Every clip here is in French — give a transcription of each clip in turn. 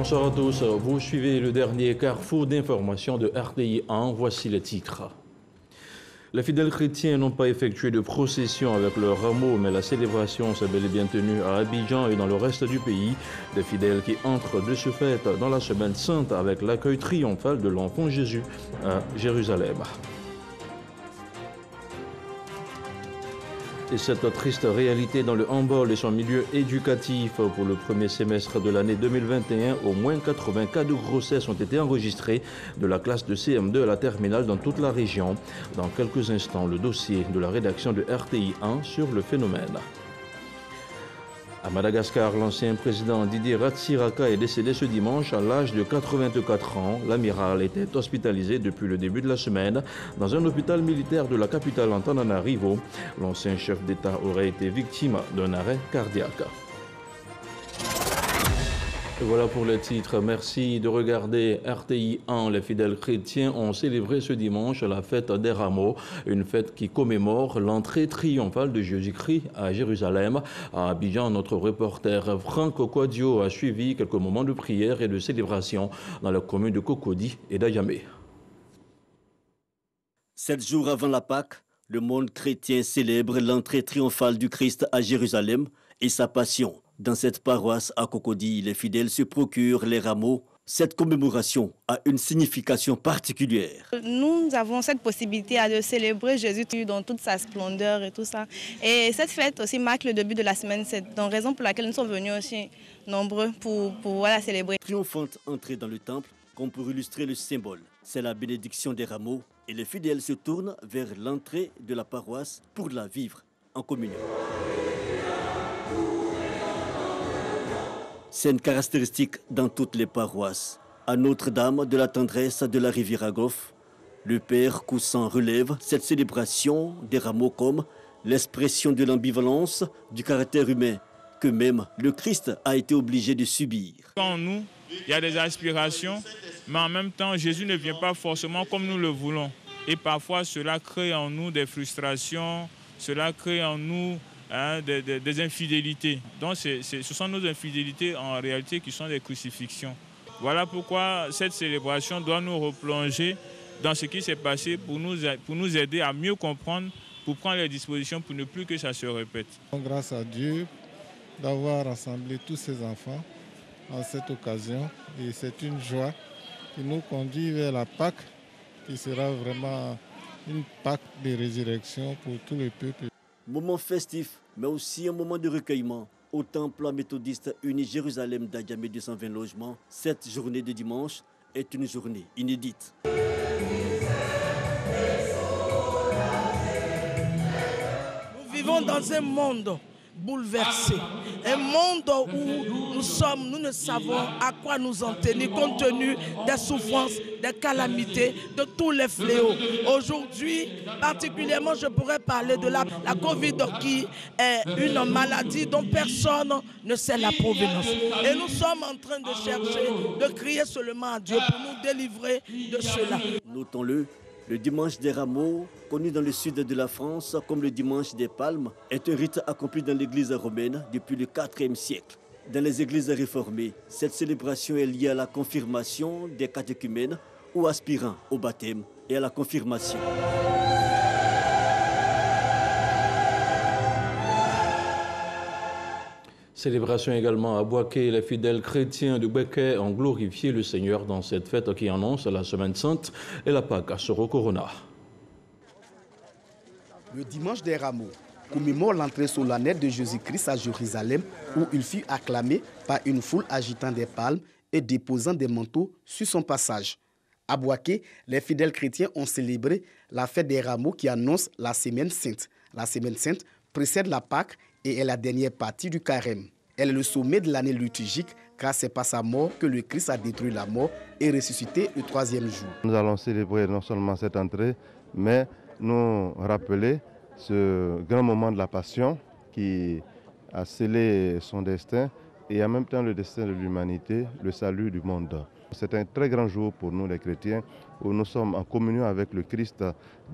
Bonsoir à tous. Vous suivez le dernier carrefour d'information de RTI 1. Voici les titres. Les fidèles chrétiens n'ont pas effectué de procession avec leur rameau, mais la célébration s'est bel et bien tenue à Abidjan et dans le reste du pays. Des fidèles qui entrent de ce fait dans la semaine sainte avec l'accueil triomphal de l'enfant Jésus à Jérusalem. Et cette triste réalité dans le handball et son milieu éducatif. Pour le premier semestre de l'année 2021, au moins 80 cas de grossesse ont été enregistrés de la classe de CM2 à la terminale dans toute la région. Dans quelques instants, le dossier de la rédaction de RTI 1 sur le phénomène. À Madagascar, l'ancien président Didier Ratsiraka est décédé ce dimanche à l'âge de 84 ans. L'amiral était hospitalisé depuis le début de la semaine dans un hôpital militaire de la capitale Antananarivo. L'ancien chef d'État aurait été victime d'un arrêt cardiaque. Et voilà pour les titres. Merci de regarder RTI 1. Les fidèles chrétiens ont célébré ce dimanche la fête des rameaux, une fête qui commémore l'entrée triomphale de Jésus-Christ à Jérusalem. À Abidjan, notre reporter Franck Quadio a suivi quelques moments de prière et de célébration dans la commune de Cocody et d'Ayamé. 7 jours avant la Pâque, le monde chrétien célèbre l'entrée triomphale du Christ à Jérusalem et sa passion. Dans cette paroisse à Cocody, les fidèles se procurent les rameaux. Cette commémoration a une signification particulière. Nous avons cette possibilité de célébrer Jésus dans toute sa splendeur et tout ça. Et cette fête aussi marque le début de la semaine 7, donc raison pour laquelle nous sommes venus aussi nombreux pour la célébrer. Triomphante entrée dans le temple, comme pour illustrer le symbole. C'est la bénédiction des rameaux et les fidèles se tournent vers l'entrée de la paroisse pour la vivre en communion. Scène caractéristique dans toutes les paroisses. À Notre-Dame de la Tendresse de la Rivière à Goff, le Père Coussan relève cette célébration des rameaux comme l'expression de l'ambivalence du caractère humain que même le Christ a été obligé de subir. En nous, il y a des aspirations, mais en même temps, Jésus ne vient pas forcément comme nous le voulons. Et parfois, cela crée en nous des frustrations, cela crée en nous des infidélités. Donc ce sont nos infidélités en réalité qui sont des crucifixions. Voilà pourquoi cette célébration doit nous replonger dans ce qui s'est passé pour nous aider à mieux comprendre, pour prendre les dispositions pour ne plus que ça se répète. Grâce à Dieu d'avoir rassemblé tous ces enfants en cette occasion. Et c'est une joie qui nous conduit vers la Pâque, qui sera vraiment une Pâque de résurrection pour tout le peuple. Moment festif, mais aussi un moment de recueillement. Au temple méthodiste uni Jérusalem d'Ayamé 220 logements, cette journée de dimanche est une journée inédite. Nous vivons dans un monde bouleversé, un monde où nous ne savons à quoi nous en tenir compte tenu des souffrances, des calamités, de tous les fléaux. Aujourd'hui, particulièrement, je pourrais parler de la Covid qui est une maladie dont personne ne sait la provenance. Et nous sommes en train de chercher, de crier seulement à Dieu pour nous délivrer de cela. Notons-le, le dimanche des rameaux, connu dans le sud de la France comme le dimanche des palmes, est un rite accompli dans l'église romaine depuis le IVe siècle. Dans les églises réformées, cette célébration est liée à la confirmation des catéchumènes ou aspirants au baptême et à la confirmation. Célébration également à Boaké. Les fidèles chrétiens de Boaké ont glorifié le Seigneur dans cette fête qui annonce la Semaine Sainte et la Pâque à Soro Corona. Le dimanche des rameaux commémore l'entrée solennelle de Jésus-Christ à Jérusalem où il fut acclamé par une foule agitant des palmes et déposant des manteaux sur son passage. À Boaké, les fidèles chrétiens ont célébré la fête des rameaux qui annonce la Semaine Sainte. La Semaine Sainte précède la Pâque et est la dernière partie du carême. Elle est le sommet de l'année liturgique car c'est par sa mort que le Christ a détruit la mort et ressuscité le 3e jour. Nous allons célébrer non seulement cette entrée, mais nous rappeler ce grand moment de la Passion qui a scellé son destin et en même temps le destin de l'humanité, le salut du monde. C'est un très grand jour pour nous les chrétiens où nous sommes en communion avec le Christ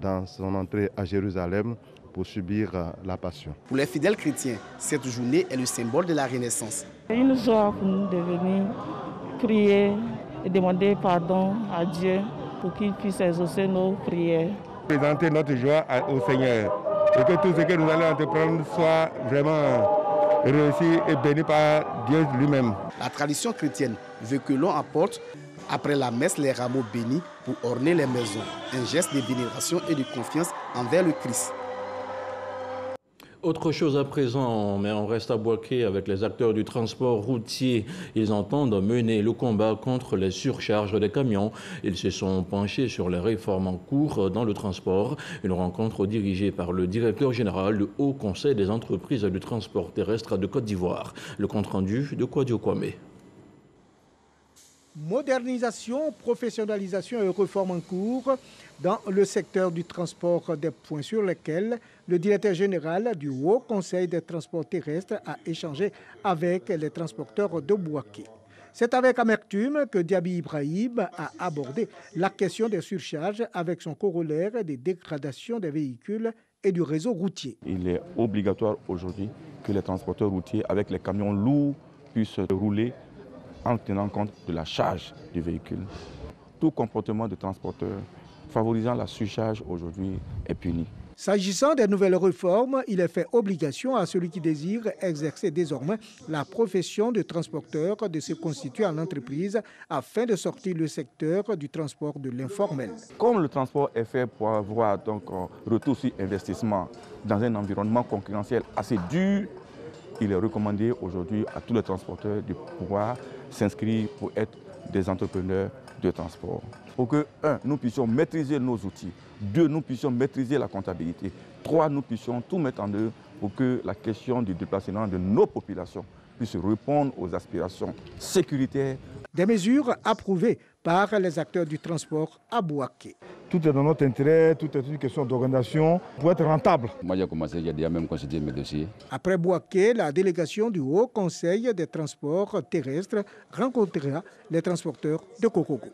dans son entrée à Jérusalem pour subir la Passion. Pour les fidèles chrétiens, cette journée est le symbole de la Renaissance. C'est une joie pour nous de venir prier et demander pardon à Dieu pour qu'il puisse exaucer nos prières. Présenter notre joie au Seigneur et que tout ce que nous allons entreprendre soit vraiment réussi et béni par Dieu lui-même. La tradition chrétienne veut que l'on apporte après la messe les rameaux bénis pour orner les maisons, un geste de vénération et de confiance envers le Christ. Autre chose à présent, mais on reste à Bouaké avec les acteurs du transport routier. Ils entendent mener le combat contre les surcharges des camions. Ils se sont penchés sur les réformes en cours dans le transport. Une rencontre dirigée par le directeur général du Haut Conseil des entreprises du transport terrestre de Côte d'Ivoire. Le compte-rendu de Kwadio Kwame. Modernisation, professionnalisation et réforme en cours dans le secteur du transport, des points sur lesquels le directeur général du Haut Conseil des transports terrestres a échangé avec les transporteurs de Bouaké. C'est avec amertume que Diaby Ibrahim a abordé la question des surcharges avec son corollaire des dégradations des véhicules et du réseau routier. Il est obligatoire aujourd'hui que les transporteurs routiers avec les camions lourds puissent rouler en tenant compte de la charge du véhicule. Tout comportement de transporteur favorisant la surcharge aujourd'hui est puni. S'agissant des nouvelles réformes, il est fait obligation à celui qui désire exercer désormais la profession de transporteur de se constituer en entreprise afin de sortir le secteur du transport de l'informel. Comme le transport est fait pour avoir donc retour sur investissement dans un environnement concurrentiel assez dur, il est recommandé aujourd'hui à tous les transporteurs de pouvoir s'inscrire pour être des entrepreneurs de transport. Pour que, 1, nous puissions maîtriser nos outils, 2, nous puissions maîtriser la comptabilité, 3, nous puissions tout mettre en œuvre pour que la question du déplacement de nos populations puisse répondre aux aspirations sécuritaires. Des mesures approuvées par les acteurs du transport à Bouaké. Tout est dans notre intérêt, tout est une question d'organisation pour être rentable. Moi, j'ai commencé, j'ai déjà même considéré mes dossiers. Après Bouaké, la délégation du Haut Conseil des transports terrestres rencontrera les transporteurs de Kokogo.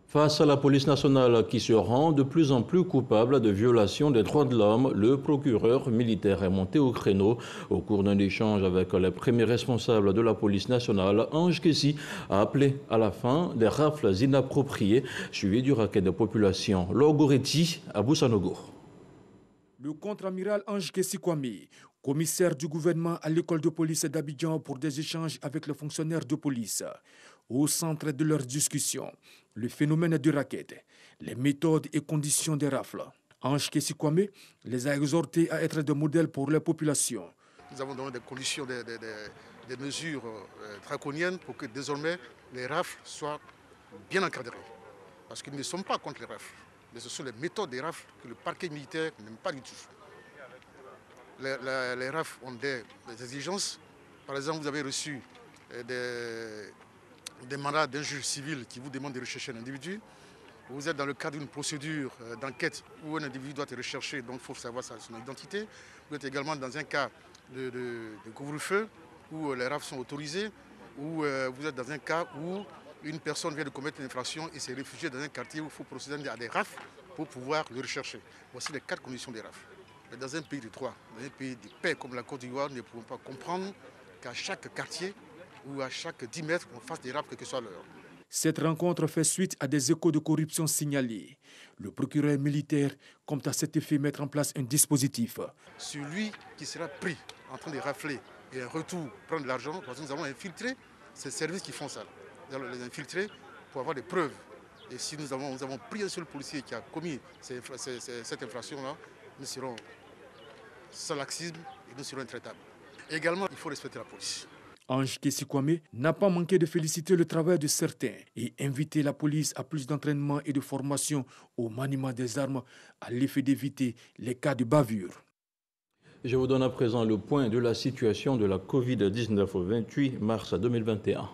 Face à la police nationale qui se rend de plus en plus coupable de violations des droits de l'homme, le procureur militaire est monté au créneau. Au cours d'un échange avec les premiers responsables de la police nationale, Ange Kessi a appelé à la fin des rafles inappropriées suivies du racket de population. Logoretti à Boussanogo. Le contre-amiral Ange Kessi Kwame, commissaire du gouvernement à l'école de police d'Abidjan pour des échanges avec les fonctionnaires de police. Au centre de leur discussion, le phénomène du racket, les méthodes et conditions des rafles. Ange Kessi Kwame les a exhortés à être des modèles pour les populations. Nous avons donné des conditions, des mesures draconiennes pour que désormais les rafles soient bien encadrés. Parce que nous ne sommes pas contre les rafles, mais ce sont les méthodes des rafles que le parquet militaire n'aime pas du tout. Les rafles ont des exigences. Par exemple, vous avez reçu des mandats d'un juge civil qui vous demande de rechercher un individu. Vous êtes dans le cadre d'une procédure d'enquête où un individu doit être recherché, donc il faut savoir son identité. Vous êtes également dans un cas de couvre-feu où les rafles sont autorisés, ou vous êtes dans un cas où une personne vient de commettre une infraction et s'est réfugiée dans un quartier où il faut procéder à des rafles pour pouvoir le rechercher. Voici les 4 conditions des rafles. Mais dans un pays de droit, dans un pays de paix comme la Côte d'Ivoire, nous ne pouvons pas comprendre qu'à chaque quartier ou à chaque 10 mètres, on fasse des rafles, quelle que soit l'heure. Cette rencontre fait suite à des échos de corruption signalés. Le procureur militaire compte à cet effet mettre en place un dispositif. Celui qui sera pris en train de rafler et en retour prendre de l'argent, parce que nous avons infiltré ces services qui font ça. Nous allons les infiltrer pour avoir des preuves. Et si nous avons pris un seul policier qui a commis cette infraction-là, nous serons sans laxisme et nous serons intraitables. Également, il faut respecter la police. Ange Kessi Kwame n'a pas manqué de féliciter le travail de certains et inviter la police à plus d'entraînement et de formation au maniement des armes à l'effet d'éviter les cas de bavure. Je vous donne à présent le point de la situation de la Covid-19 au 28 mars 2021.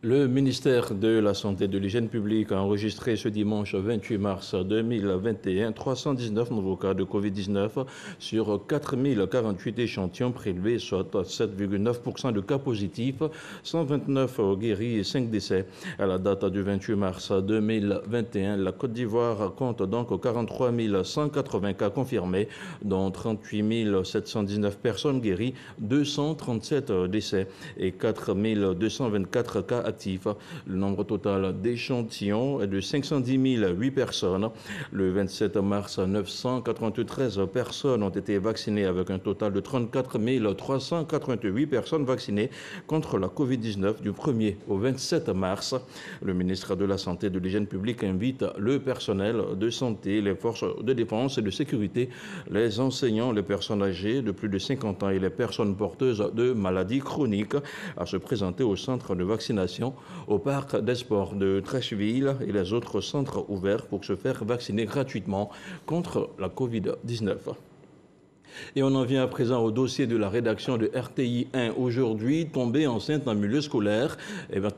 Le ministère de la Santé et de l'Hygiène publique a enregistré ce dimanche 28 mars 2021 319 nouveaux cas de Covid-19 sur 4048 échantillons prélevés, soit 7,9% de cas positifs, 129 guéris et 5 décès. À la date du 28 mars 2021, la Côte d'Ivoire compte donc 43 180 cas confirmés, dont 38 719 personnes guéries, 237 décès et 4 224 cas actifs. Le nombre total d'échantillons est de 510 008 personnes. Le 27 mars, 993 personnes ont été vaccinées avec un total de 34 388 personnes vaccinées contre la Covid-19 du 1er au 27 mars. Le ministre de la Santé et de l'Hygiène publique invite le personnel de santé, les forces de défense et de sécurité, les enseignants, les personnes âgées de plus de 50 ans et les personnes porteuses de maladies chroniques à se présenter au centre de vaccination, au parc des sports de Treichville et les autres centres ouverts pour se faire vacciner gratuitement contre la Covid-19. Et on en vient à présent au dossier de la rédaction de RTI 1. Aujourd'hui, tomber enceinte en milieu scolaire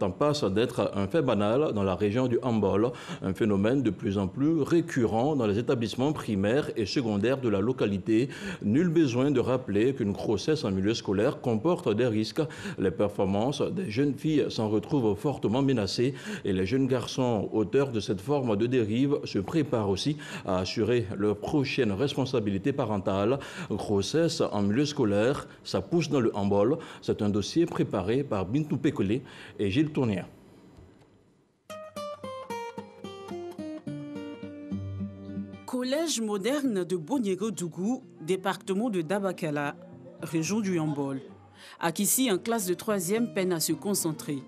en passe d'être un fait banal dans la région du Hambol, un phénomène de plus en plus récurrent dans les établissements primaires et secondaires de la localité. Nul besoin de rappeler qu'une grossesse en milieu scolaire comporte des risques. Les performances des jeunes filles s'en retrouvent fortement menacées et les jeunes garçons auteurs de cette forme de dérive se préparent aussi à assurer leur prochaine responsabilité parentale. Grossesse en milieu scolaire, ça pousse dans le Hambol. C'est un dossier préparé par Bintou Pécolé et Gilles Tournier. Collège moderne de Bonyego-Dougou, département de Dabakala, région du Hambol. Akissi, en classe de 3e, peine à se concentrer.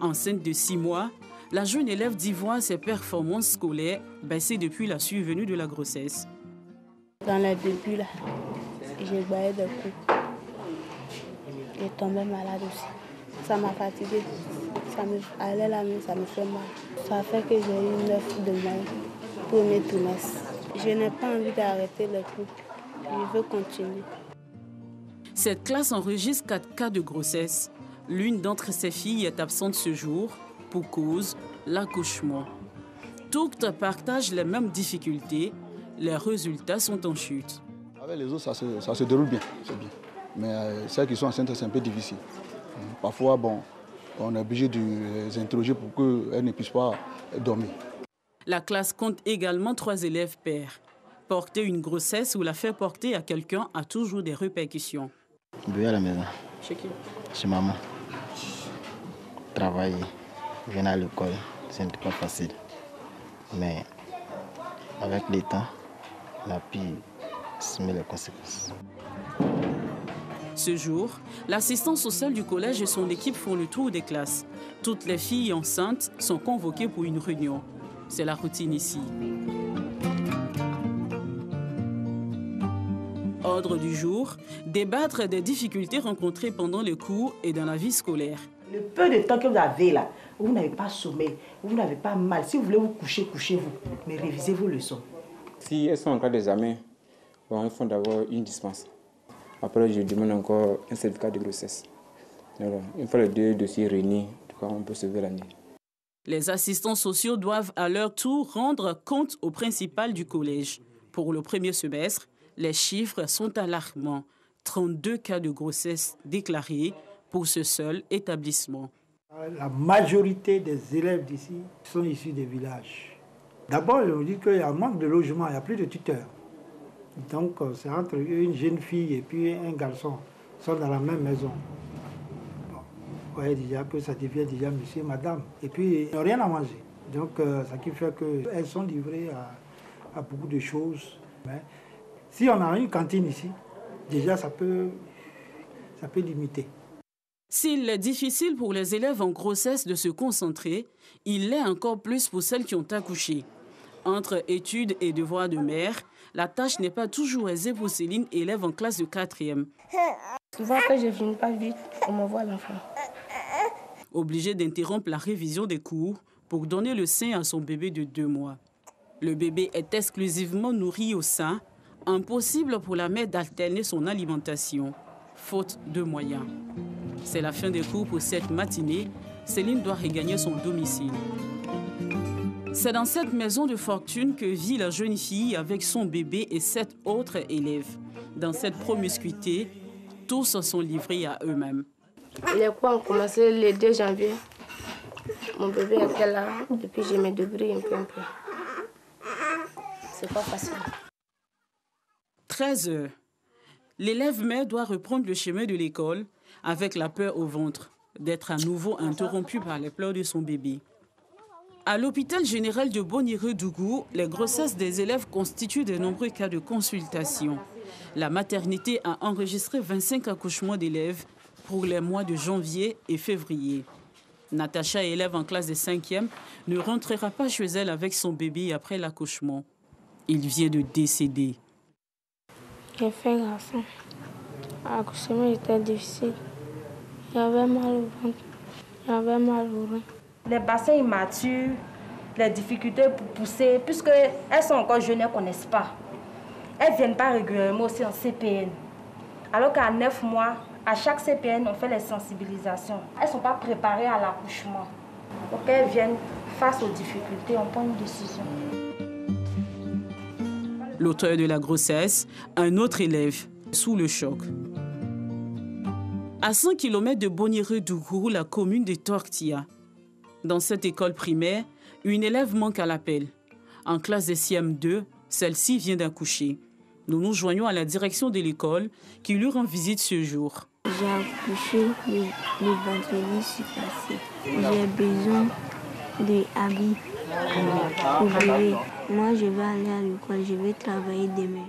Enceinte de 6 mois, la jeune élève dit voir ses performances scolaires baisser depuis la survenue de la grossesse. Dans le début, là, j'ai baillé des coups. J'ai tombé malade aussi. Ça m'a fatiguée. Aller là, ça me fait mal. Ça fait que j'ai eu 9 de moyenne, premier trimestre. Je n'ai pas envie d'arrêter les cours. Je veux continuer. Cette classe enregistre 4 cas de grossesse. L'une d'entre ses filles est absente ce jour pour cause l'accouchement. Toutes partagent les mêmes difficultés. Les résultats sont en chute. Avec les autres, ça se déroule bien, c'est bien. Mais celles qui sont enceintes, c'est un peu difficile. Parfois, on est obligé de les interroger pour qu'elles ne puissent pas dormir. La classe compte également 3 élèves pairs. Porter une grossesse ou la faire porter à quelqu'un a toujours des répercussions. Bébé à la maison. Chez qui? Chez maman. Travailler, venir à l'école, ce n'est pas facile. Mais avec le temps, la pu assumer les conséquences. Ce jour, l'assistant social du collège et son équipe font le tour des classes. Toutes les filles enceintes sont convoquées pour une réunion. C'est la routine ici. Ordre du jour, débattre des difficultés rencontrées pendant les cours et dans la vie scolaire. Le peu de temps que vous avez là, vous n'avez pas sommeil, vous n'avez pas mal. Si vous voulez vous coucher, couchez-vous. Mais révisez vos leçons. Si elles sont en cas d'examen, il faut d'abord une dispense. Après, je demande encore un certificat de grossesse. Alors, une fois les 2 dossiers réunis, on peut sauver l'année. Les assistants sociaux doivent à leur tour rendre compte au principal du collège. Pour le premier semestre, les chiffres sont alarmants. 32 cas de grossesse déclarés pour ce seul établissement. La majorité des élèves d'ici sont issus des villages. D'abord, on dit qu'il y a un manque de logement, il n'y a plus de tuteurs. Donc, c'est entre une jeune fille et puis un garçon, ils sont dans la même maison. Bon, vous voyez déjà que ça devient déjà monsieur, madame. Et puis, ils n'ont rien à manger. Donc, ça qui fait qu'elles sont livrées à beaucoup de choses. Mais si on a une cantine ici, déjà, ça peut limiter. S'il est difficile pour les élèves en grossesse de se concentrer, il l'est encore plus pour celles qui ont accouché. Entre études et devoirs de mère, la tâche n'est pas toujours aisée pour Céline, élève en classe de 4e. Souvent, quand je ne finis pas vite, on m'envoie l'enfant. Obligée d'interrompre la révision des cours pour donner le sein à son bébé de 2 mois. Le bébé est exclusivement nourri au sein. Impossible pour la mère d'alterner son alimentation, faute de moyens. C'est la fin des cours pour cette matinée. Céline doit regagner son domicile. C'est dans cette maison de fortune que vit la jeune fille avec son bébé et 7 autres élèves. Dans cette promiscuité, tous sont livrés à eux-mêmes. Les cours ont commencé le 2 janvier. Mon bébé était là et puis je me débrouille un peu. C'est pas facile. 13 heures. L'élève mère doit reprendre le chemin de l'école avec la peur au ventre d'être à nouveau interrompue par les pleurs de son bébé. À l'hôpital général de Boniéré-Dougou, les grossesses des élèves constituent de nombreux cas de consultation. La maternité a enregistré 25 accouchements d'élèves pour les mois de janvier et février. Natacha, élève en classe de 5e, ne rentrera pas chez elle avec son bébé après l'accouchement. Il vient de décéder. J'ai fait garçon. L'accouchement était difficile. J'avais mal au ventre, j'avais mal au rein. Les bassins immatures, les difficultés pour pousser, puisqu'elles sont encore jeunes, elles ne connaissent pas. Elles ne viennent pas régulièrement aussi en CPN. Alors qu'à 9 mois, à chaque CPN, on fait les sensibilisations. Elles ne sont pas préparées à l'accouchement. Donc elles viennent face aux difficultés, on prend une décision. L'auteur de la grossesse, un autre élève, sous le choc. À 100 km de Boniéré-Dougou, la commune de Tortilla. Dans cette école primaire, une élève manque à l'appel. En classe de CM2, celle-ci vient d'accoucher. Nous nous joignons à la direction de l'école qui lui rend visite ce jour. J'ai accouché le vendredi passé. J'ai besoin d'habits pour bébé. Moi, je vais aller à l'école, je vais travailler demain.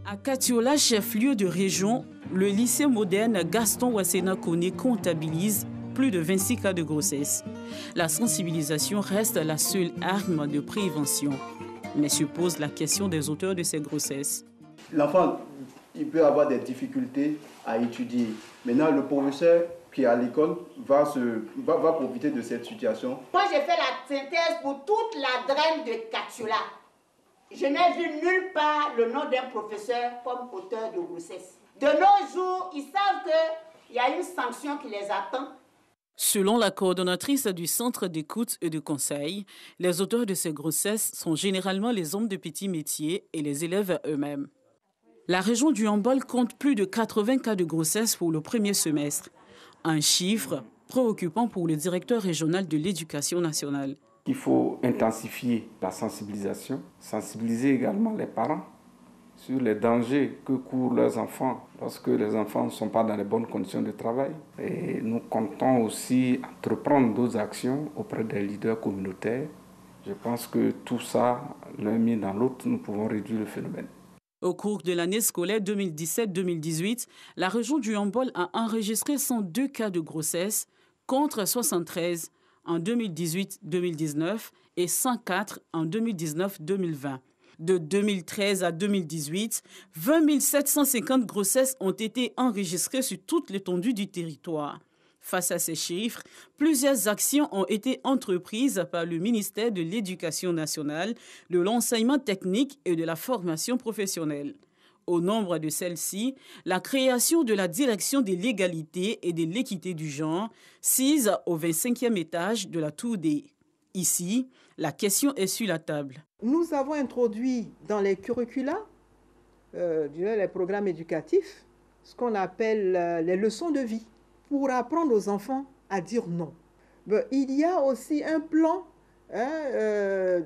À Katiola, chef-lieu de région, le lycée moderne Gaston Wassena Koné comptabilise plus de 26 cas de grossesse. La sensibilisation reste la seule arme de prévention. Mais se pose la question des auteurs de ces grossesses. L'enfant, il peut avoir des difficultés à étudier. Maintenant, le professeur qui est à l'école va profiter de cette situation. Moi, j'ai fait la synthèse pour toute la draine de Katiola. Je n'ai vu nulle part le nom d'un professeur comme auteur de grossesse. De nos jours, ils savent qu'il y a une sanction qui les attend. Selon la coordonnatrice du Centre d'écoute et de conseil, les auteurs de ces grossesses sont généralement les hommes de petits métiers et les élèves eux-mêmes. La région du Yambol compte plus de 80 cas de grossesse pour le premier semestre. Un chiffre préoccupant pour le directeur régional de l'éducation nationale. Il faut intensifier la sensibilisation, sensibiliser également les parents sur les dangers que courent leurs enfants lorsque les enfants ne sont pas dans les bonnes conditions de travail. Et nous comptons aussi entreprendre d'autres actions auprès des leaders communautaires. Je pense que tout ça, l'un mis dans l'autre, nous pouvons réduire le phénomène. Au cours de l'année scolaire 2017-2018, la région du Yambol a enregistré 102 cas de grossesse contre 73 en 2018-2019 et 104 en 2019-2020. De 2013 à 2018, 20 750 grossesses ont été enregistrées sur toute l'étendue du territoire. Face à ces chiffres, plusieurs actions ont été entreprises par le ministère de l'Éducation nationale, de l'enseignement technique et de la formation professionnelle. Au nombre de celles-ci, la création de la direction de l'égalité et de l'équité du genre, sise au 25e étage de la Tour D. Ici, la question est sur la table. Nous avons introduit dans les curricula, les programmes éducatifs, ce qu'on appelle les leçons de vie, pour apprendre aux enfants à dire non. Il y a aussi un plan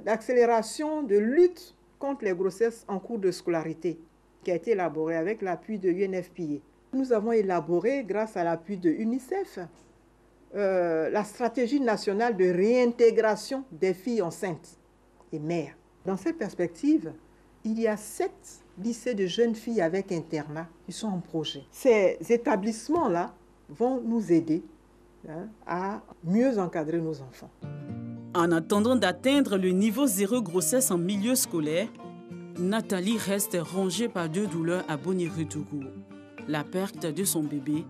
d'accélération de lutte contre les grossesses en cours de scolarité qui a été élaboré avec l'appui de UNFPA. Nous avons élaboré, grâce à l'appui de UNICEF, la stratégie nationale de réintégration des filles enceintes et mères. Dans cette perspective, il y a 7 lycées de jeunes filles avec internat qui sont en projet. Ces établissements-là vont nous aider à mieux encadrer nos enfants. En attendant d'atteindre le niveau 0 grossesse en milieu scolaire, Nathalie reste rongée par 2 douleurs à Boniéré-Dougou. La perte de son bébé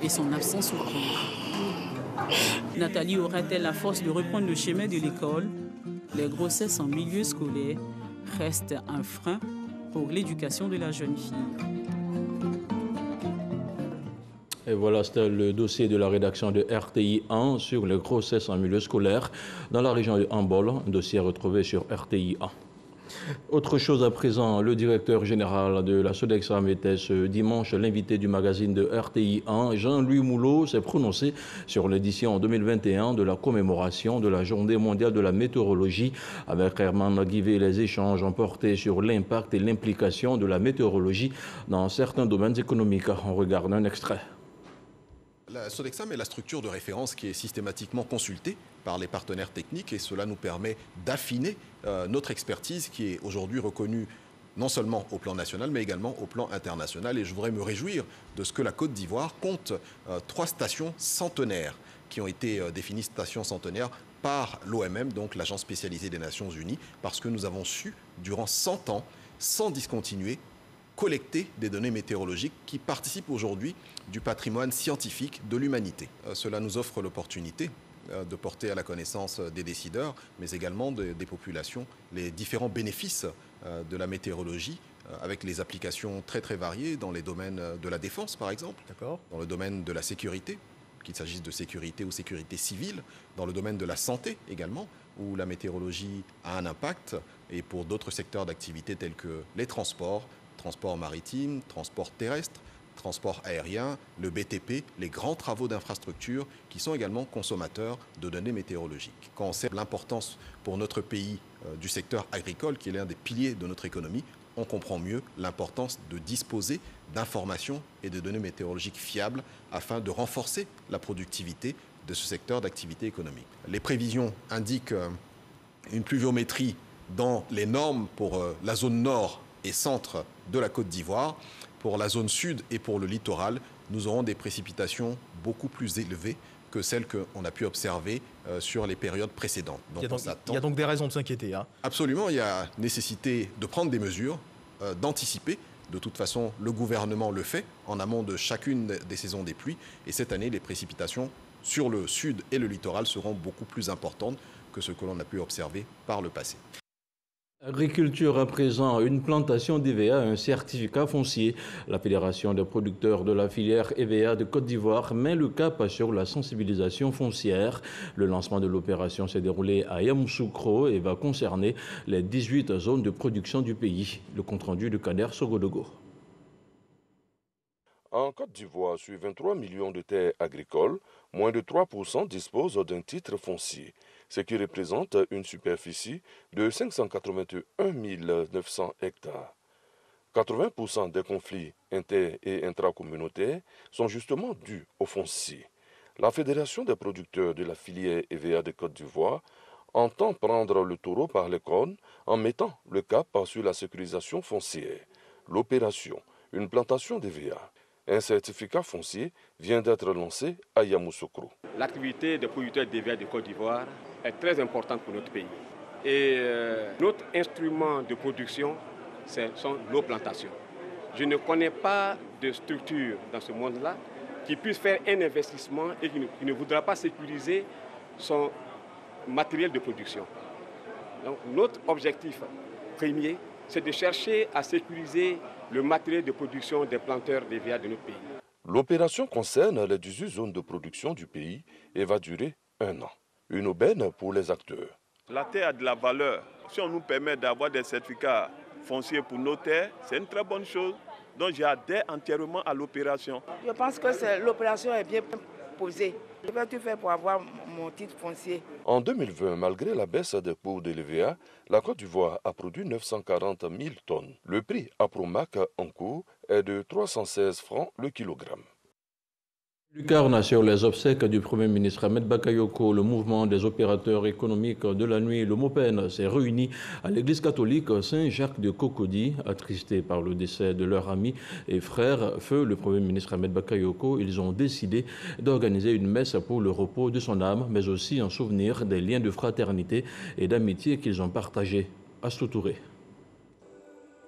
et son absence au cours. Nathalie aura-t-elle la force de reprendre le chemin de l'école? Les grossesses en milieu scolaire restent un frein pour l'éducation de la jeune fille. Et voilà, c'était le dossier de la rédaction de RTI 1 sur les grossesses en milieu scolaire dans la région de Hambol, un dossier retrouvé sur RTI 1. Autre chose à présent, le directeur général de la Sodexam était ce dimanche l'invité du magazine de RTI 1. Jean-Louis Moulot s'est prononcé sur l'édition 2021 de la commémoration de la Journée mondiale de la météorologie. Avec Herman Guivet, les échanges ont porté sur l'impact et l'implication de la météorologie dans certains domaines économiques. On regarde un extrait. La Sodexam est la structure de référence qui est systématiquement consultée par les partenaires techniques et cela nous permet d'affiner notre expertise qui est aujourd'hui reconnue non seulement au plan national mais également au plan international. Et je voudrais me réjouir de ce que la Côte d'Ivoire compte 3 stations centenaires qui ont été définies stations centenaires par l'OMM, donc l'Agence spécialisée des Nations Unies, parce que nous avons su, durant 100 ans, sans discontinuer, collecter des données météorologiques qui participent aujourd'hui du patrimoine scientifique de l'humanité. Cela nous offre l'opportunité de porter à la connaissance des décideurs, mais également des populations, les différents bénéfices de la météorologie, avec les applications très très variées dans les domaines de la défense par exemple, dans le domaine de la sécurité, qu'il s'agisse de sécurité ou sécurité civile, dans le domaine de la santé également, où la météorologie a un impact, et pour d'autres secteurs d'activité tels que les transports maritime, transport terrestre, transport aérien, le BTP, les grands travaux d'infrastructure qui sont également consommateurs de données météorologiques. Quand on sait l'importance pour notre pays du secteur agricole, qui est l'un des piliers de notre économie, on comprend mieux l'importance de disposer d'informations et de données météorologiques fiables afin de renforcer la productivité de ce secteur d'activité économique. Les prévisions indiquent une pluviométrie dans les normes pour la zone nord et centre de la Côte d'Ivoire. Pour la zone sud et pour le littoral, nous aurons des précipitations beaucoup plus élevées que celles qu'on a pu observer sur les périodes précédentes. Donc il y a donc des raisons de s'inquiéter. Absolument, il y a nécessité de prendre des mesures, d'anticiper. De toute façon, le gouvernement le fait en amont de chacune des saisons des pluies. Et cette année, les précipitations sur le sud et le littoral seront beaucoup plus importantes que ce que l'on a pu observer par le passé. Agriculture à présent, une plantation d'EVA, un certificat foncier. La Fédération des producteurs de la filière EVA de Côte d'Ivoire met le cap sur la sensibilisation foncière. Le lancement de l'opération s'est déroulé à Yamoussoukro et va concerner les 18 zones de production du pays. Le compte-rendu de Kader Sogodogo. En Côte d'Ivoire, sur 23 millions de terres agricoles, moins de 3% disposent d'un titre foncier, ce qui représente une superficie de 581 900 hectares. 80% des conflits inter- et intracommunautaires sont justement dus au foncier. La Fédération des producteurs de la filière EVA de Côte d'Ivoire entend prendre le taureau par les cornes en mettant le cap sur la sécurisation foncière. L'opération, une plantation d'EVA. Un certificat foncier vient d'être lancé à Yamoussoukro. L'activité des producteurs d'EVA de Côte d'Ivoire est très importante pour notre pays. Et notre instrument de production, ce sont nos plantations. Je ne connais pas de structure dans ce monde-là qui puisse faire un investissement et qui ne voudra pas sécuriser son matériel de production. Donc, notre objectif premier, c'est de chercher à sécuriser le matériel de production des planteurs d'EVA de notre pays. L'opération concerne les 18 zones de production du pays et va durer 1 an. Une aubaine pour les acteurs. La terre a de la valeur. Si on nous permet d'avoir des certificats fonciers pour nos terres, c'est une très bonne chose. Donc j'adhère entièrement à l'opération. Je pense que l'opération est bien posée. Je vais tout faire pour avoir mon titre foncier. En 2020, malgré la baisse des cours de l'EVA, la Côte d'Ivoire a produit 940 000 tonnes. Le prix à Promac en cours est de 316 francs le kilogramme. Lucarne sur les obsèques du Premier ministre Ahmed Bakayoko, le mouvement des opérateurs économiques de la nuit, le MOPEN, s'est réuni à l'église catholique Saint-Jacques de Cocody, attristé par le décès de leur ami et frère, feu le Premier ministre Ahmed Bakayoko. Ils ont décidé d'organiser une messe pour le repos de son âme, mais aussi en souvenir des liens de fraternité et d'amitié qu'ils ont partagés. Astou Touré.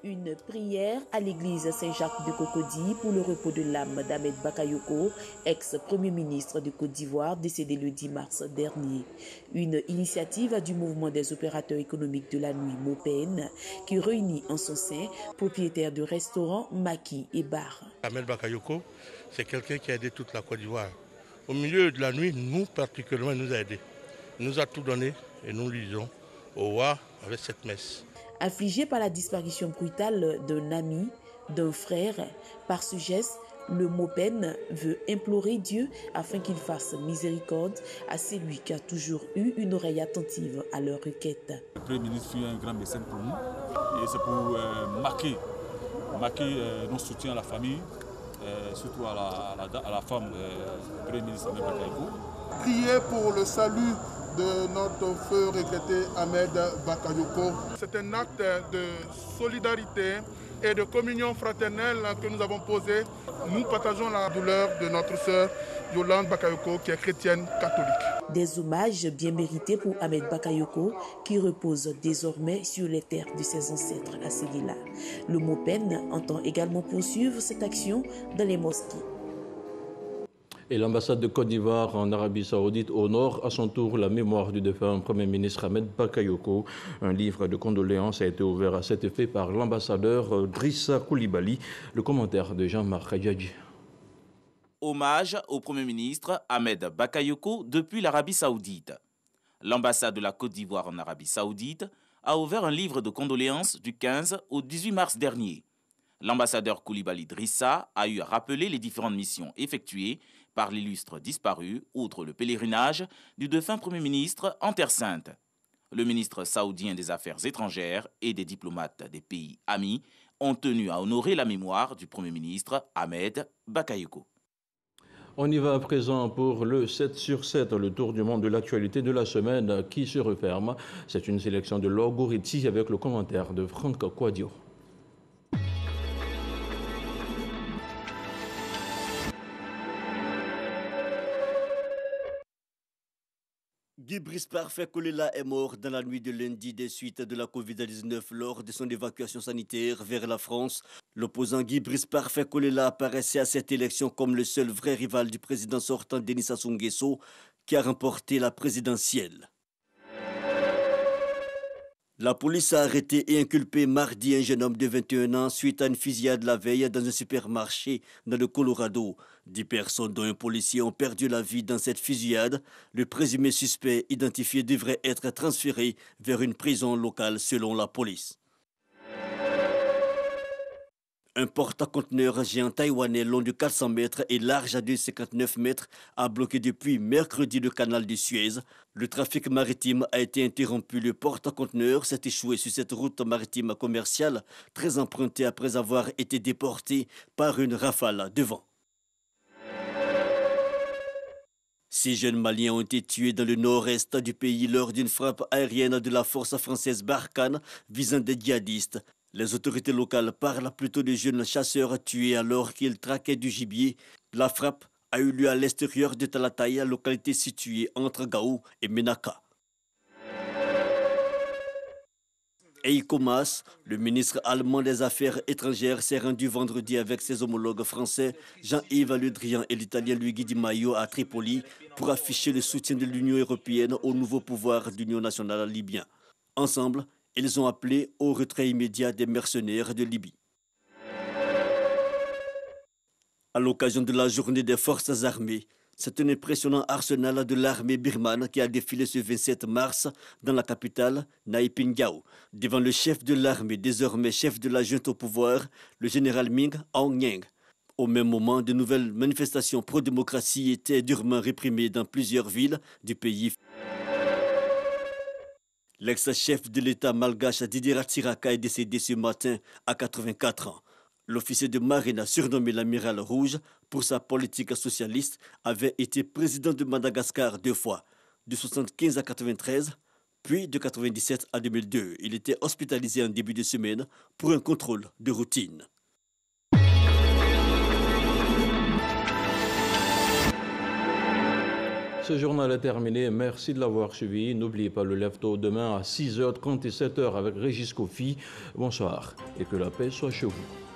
Une prière à l'église Saint-Jacques de Cocody pour le repos de l'âme d'Ahmed Bakayoko, ex-premier ministre de Côte d'Ivoire, décédé le 10 mars dernier. Une initiative du mouvement des opérateurs économiques de la nuit MOPEN qui réunit en son sein propriétaires de restaurants, maquis et bars. Ahmed Bakayoko, c'est quelqu'un qui a aidé toute la Côte d'Ivoire. Au milieu de la nuit, nous particulièrement, il nous a aidés. Il nous a tout donné et nous lui disons au revoir avec cette messe. Affligé par la disparition brutale d'un ami, d'un frère, par ce geste, le MOPEN veut implorer Dieu afin qu'il fasse miséricorde à celui qui a toujours eu une oreille attentive à leurs requêtes. Le Premier ministre fut un grand mécène pour nous et c'est pour marquer notre soutien à la famille, surtout à la femme du Premier ministre Ahmed Bakayoko. Prier pour le salut de notre feu regretté Ahmed Bakayoko. C'est un acte de solidarité et de communion fraternelle que nous avons posé. Nous partageons la douleur de notre sœur Yolande Bakayoko qui est chrétienne catholique. Des hommages bien mérités pour Ahmed Bakayoko qui repose désormais sur les terres de ses ancêtres à Séguéla. Le MOPEN entend également poursuivre cette action dans les mosquées. Et l'ambassade de Côte d'Ivoire en Arabie Saoudite honore à son tour la mémoire du défunt Premier ministre Ahmed Bakayoko. Un livre de condoléances a été ouvert à cet effet par l'ambassadeur Drissa Koulibaly. Le commentaire de Jean-Marc Khadjadji. Hommage au Premier ministre Ahmed Bakayoko depuis l'Arabie Saoudite. L'ambassade de la Côte d'Ivoire en Arabie Saoudite a ouvert un livre de condoléances du 15 au 18 mars dernier. L'ambassadeur Koulibaly Drissa a eu à rappeler les différentes missions effectuées par l'illustre disparu, outre le pèlerinage du défunt Premier ministre en Terre Sainte. Le ministre saoudien des Affaires étrangères et des diplomates des pays amis ont tenu à honorer la mémoire du Premier ministre Ahmed Bakayoko. On y va à présent pour le 7 sur 7, le tour du monde de l'actualité de la semaine qui se referme. C'est une sélection de Laure Goretti avec le commentaire de Franck Quadio. Guy Brice Parfait Kolela est mort dans la nuit de lundi des suites de la Covid-19 lors de son évacuation sanitaire vers la France. L'opposant Guy Brice Parfait Kolela apparaissait à cette élection comme le seul vrai rival du président sortant Denis Sassou Nguesso qui a remporté la présidentielle. La police a arrêté et inculpé mardi un jeune homme de 21 ans suite à une fusillade la veille dans un supermarché dans le Colorado. 10 personnes, dont un policier, ont perdu la vie dans cette fusillade. Le présumé suspect identifié devrait être transféré vers une prison locale selon la police. Un porte-conteneur géant taïwanais long de 400 mètres et large à 2,59 mètres a bloqué depuis mercredi le canal de Suez. Le trafic maritime a été interrompu. Le porte-conteneur s'est échoué sur cette route maritime commerciale très empruntée après avoir été déporté par une rafale de vent. 6 jeunes Maliens ont été tués dans le nord-est du pays lors d'une frappe aérienne de la force française Barkhane visant des djihadistes. Les autorités locales parlent plutôt de jeunes chasseurs tués alors qu'ils traquaient du gibier. La frappe a eu lieu à l'extérieur de Talataya, localité située entre Gao et Menaka. Heiko Maas, le ministre allemand des Affaires étrangères, s'est rendu vendredi avec ses homologues français Jean-Yves Le Drian et l'italien Luigi Di Maio à Tripoli pour afficher le soutien de l'Union européenne au nouveau pouvoir d'union nationale libyen. Ensemble, ils ont appelé au retrait immédiat des mercenaires de Libye. À l'occasion de la journée des forces armées, c'est un impressionnant arsenal de l'armée birmane qui a défilé ce 27 mars dans la capitale, Naypyidaw, devant le chef de l'armée, désormais chef de la junte au pouvoir, le général Min Aung Hlaing. Au même moment, de nouvelles manifestations pro-démocratie étaient durement réprimées dans plusieurs villes du pays. L'ex-chef de l'État malgache Didier Ratsiraka est décédé ce matin à 84 ans. L'officier de marine surnommé l'amiral rouge pour sa politique socialiste avait été président de Madagascar 2 fois, de 1975 à 1993, puis de 1997 à 2002. Il était hospitalisé en début de semaine pour un contrôle de routine. ce journal est terminé. Merci de l'avoir suivi. N'oubliez pas le lève-tôt demain à 6h37 avec Régis Kofi. Bonsoir et que la paix soit chez vous.